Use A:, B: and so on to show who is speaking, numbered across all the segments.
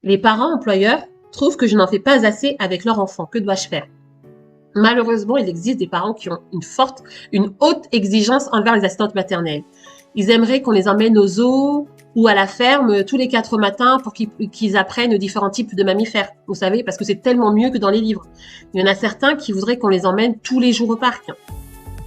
A: Les parents employeurs trouvent que je n'en fais pas assez avec leur enfant. Que dois-je faire? Malheureusement, il existe des parents qui ont une haute exigence envers les assistantes maternelles. Ils aimeraient qu'on les emmène au zoo ou à la ferme tous les 4 matins pour qu'ils apprennent différents types de mammifères. Vous savez, parce que c'est tellement mieux que dans les livres. Il y en a certains qui voudraient qu'on les emmène tous les jours au parc.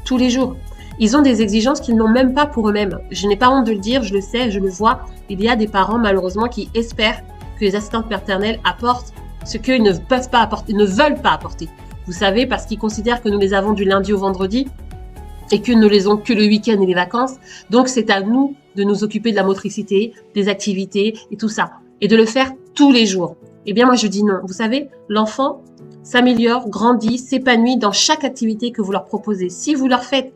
A: Tous les jours. Ils ont des exigences qu'ils n'ont même pas pour eux-mêmes. Je n'ai pas honte de le dire, je le sais, je le vois. Il y a des parents, malheureusement, qui espèrent que les assistantes maternelles apportent ce qu'ils ne peuvent pas apporter, ne veulent pas apporter. Vous savez, parce qu'ils considèrent que nous les avons du lundi au vendredi et que nous les ont que le week-end et les vacances. Donc, c'est à nous de nous occuper de la motricité, des activités et tout ça. Et de le faire tous les jours. Eh bien, moi, je dis non. Vous savez, l'enfant s'améliore, grandit, s'épanouit dans chaque activité que vous leur proposez. Si vous leur faites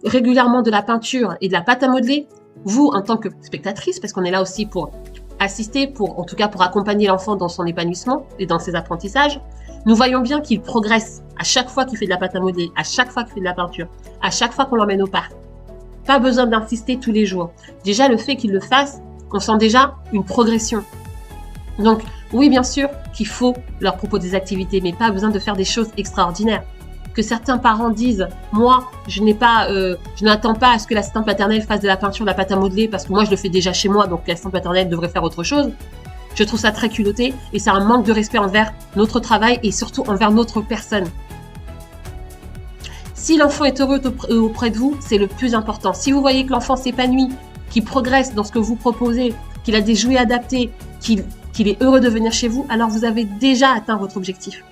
A: régulièrement de la peinture et de la pâte à modeler, vous, en tant que spectatrice, parce qu'on est là aussi pour assister, en tout cas pour accompagner l'enfant dans son épanouissement et dans ses apprentissages, nous voyons bien qu'il progresse à chaque fois qu'il fait de la pâte à modeler, à chaque fois qu'il fait de la peinture, à chaque fois qu'on l'emmène au parc. Pas besoin d'insister tous les jours. Déjà, le fait qu'il le fasse, on sent déjà une progression. Donc, oui, bien sûr qu'il faut leur proposer des activités, mais pas besoin de faire des choses extraordinaires. Que certains parents disent, moi, je n'attends pas à ce que l'assistante maternelle fasse de la peinture, de la pâte à modeler, parce que moi, je le fais déjà chez moi, donc l'assistante maternelle devrait faire autre chose. Je trouve ça très culotté et c'est un manque de respect envers notre travail et surtout envers notre personne. Si l'enfant est heureux auprès de vous, c'est le plus important. Si vous voyez que l'enfant s'épanouit, qu'il progresse dans ce que vous proposez, qu'il a des jouets adaptés, qu'il est heureux de venir chez vous, alors vous avez déjà atteint votre objectif.